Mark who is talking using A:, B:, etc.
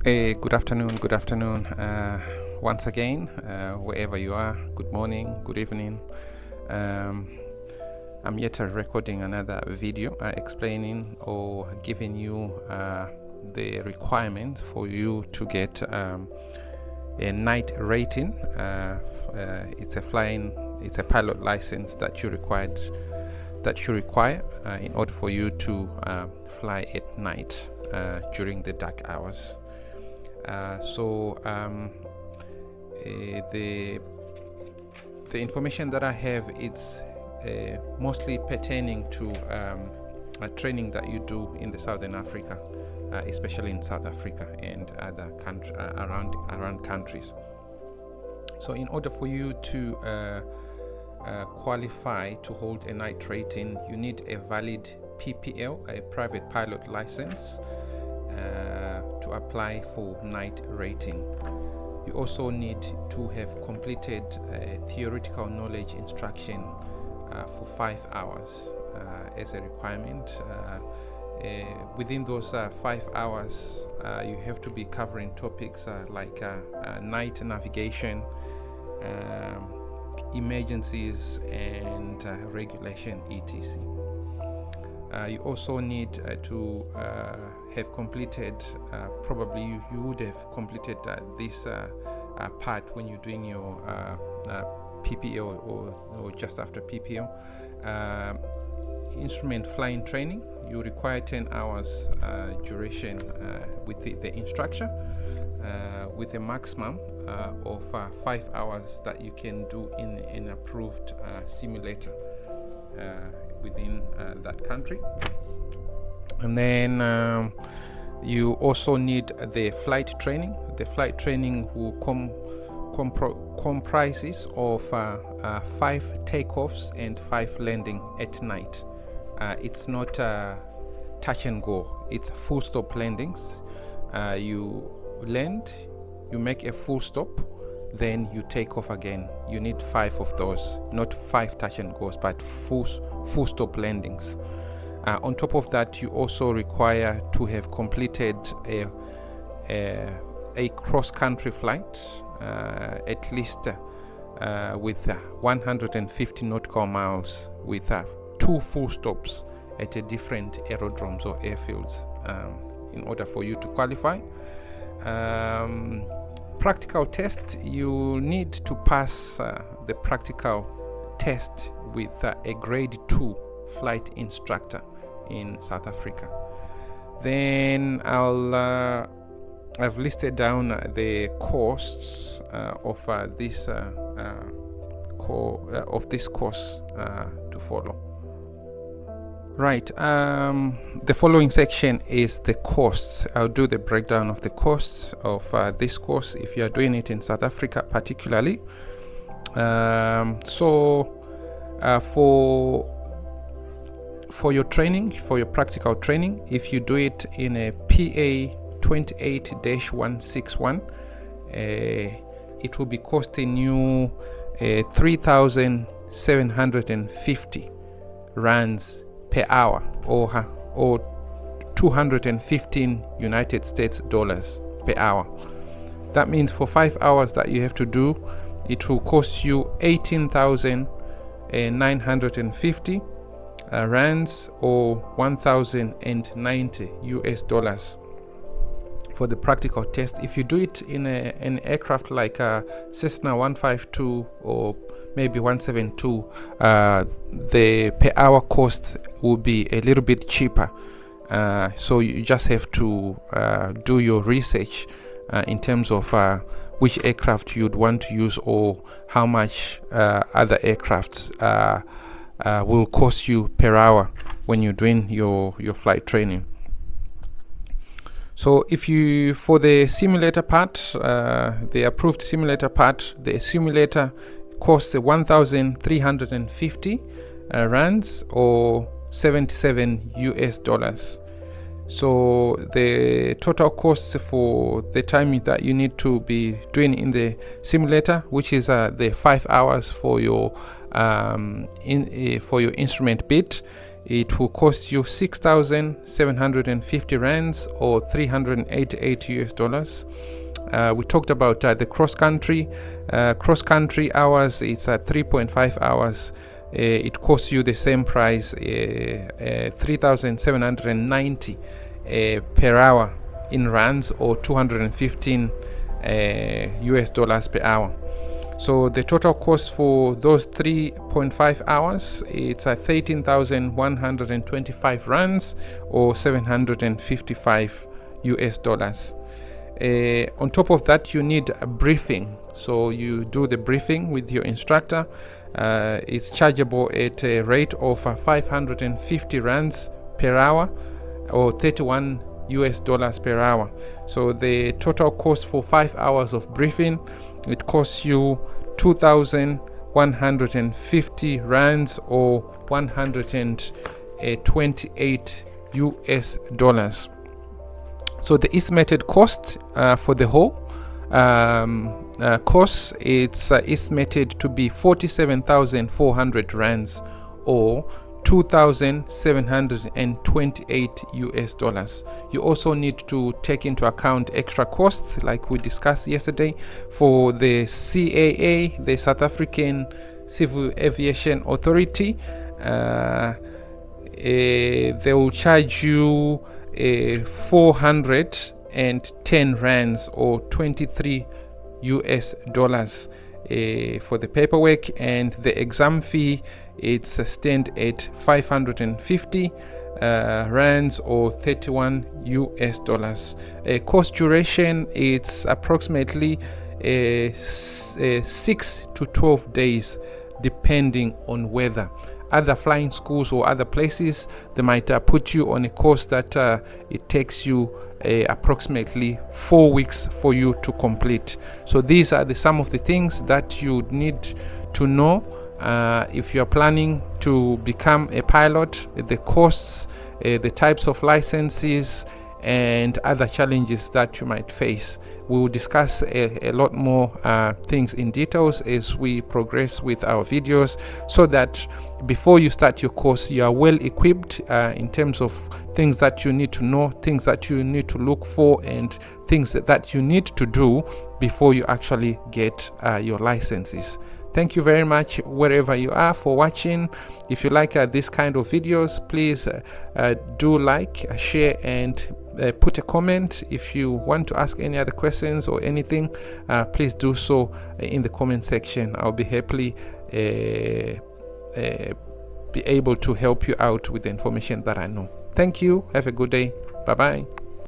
A: Good afternoon. Once again, wherever you are, good morning, good evening. I'm yet recording another video explaining or giving you the requirements for you to get a night rating. It's a pilot license that you require in order for you to fly at night during the dark hours. The information that I have, it's mostly pertaining to training that you do in the Southern Africa, especially in South Africa and other around countries. So in order for you to qualify to hold a night rating, you need a valid PPL, a private pilot license, to apply for night rating. You also need to have completed theoretical knowledge instruction for 5 hours as a requirement. Within those 5 hours, you have to be covering topics like night navigation, emergencies, and regulation, etc. You also need to have completed, probably you would have completed this part when you're doing your PPL or just after PPL. Instrument flying training, you require 10 hours duration with the instructor, with a maximum of 5 hours that you can do in an approved simulator within that country. And then you also need the flight training. The flight training will comprises of 5 takeoffs and 5 landing at night. It's not touch and go, it's full stop landings. You land, you make a full stop, then you take off again. You need 5 of those, not 5 touch and goes, but full stop landings. On top of that, you also require to have completed a cross-country flight, at least with 150 nautical miles, with 2 full stops at a different aerodromes or airfields, in order for you to qualify. Practical test, you need to pass the practical test with a grade 2 flight instructor in South Africa. Then I've listed down the costs of this course to follow. Right, the following section is the costs. I'll do the breakdown of the costs of this course if you are doing it in South Africa particularly. For your training, for your practical training, if you do it in a PA 28-161, it will be costing you 3,750 rands per hour, or 215 United States dollars per hour. That means for 5 hours that you have to do, it will cost you 18,950 rands, or 1,090 US dollars for the practical test. If you do it in an aircraft like a Cessna 152 or maybe 172, the per hour cost will be a little bit cheaper. So you just have to do your research in terms of which aircraft you'd want to use, or how much other aircrafts will cost you per hour when you're doing your flight training. So if you, for the simulator part, the approved simulator part, the simulator costs 1,350 rands, or 77 US dollars. So the total cost for the time that you need to be doing in the simulator, which is the 5 hours for your instrument bit, it will cost you 6,750 rands or 388 US dollars. We talked about the cross-country hours. It's at 3.5 hours. It costs you the same price, 3,790 per hour in rands or 215 US dollars per hour. So the total cost for those 3.5 hours, it's at 13,125 rands or 755 US dollars. On top of that, you need a briefing. So you do the briefing with your instructor. It's chargeable at a rate of 550 rands per hour or 31 US dollars per hour. So the total cost for 5 hours of briefing, it costs you 2,150 rands or 128 US dollars. So the estimated cost for the whole course, it's estimated to be 47,400 rands or 2,728 US dollars. You also need to take into account extra costs, like we discussed yesterday, for the CAA, the South African Civil Aviation Authority. They will charge you 410 rands or 23 US dollars for the paperwork, and the exam fee, it's stand at 550 rands or 31 US dollars. Course duration, it's approximately 6 to 12 days depending on weather. Other flying schools or other places, they might put you on a course that it takes you approximately 4 weeks for you to complete. So these are some of the things that you need to know if you are planning to become a pilot, the costs, the types of licenses, and other challenges that you might face. We will discuss a lot more things in details as we progress with our videos, so that before you start your course, you are well equipped in terms of things that you need to know, things that you need to look for, and things that you need to do before you actually get your licenses. Thank you very much wherever you are for watching. If you like this kind of videos, please do like, share, and put a comment. If you want to ask any other questions or anything, please do so in the comment section. I'll be happily be able to help you out with the information that I know. Thank you. Have a good day. Bye bye.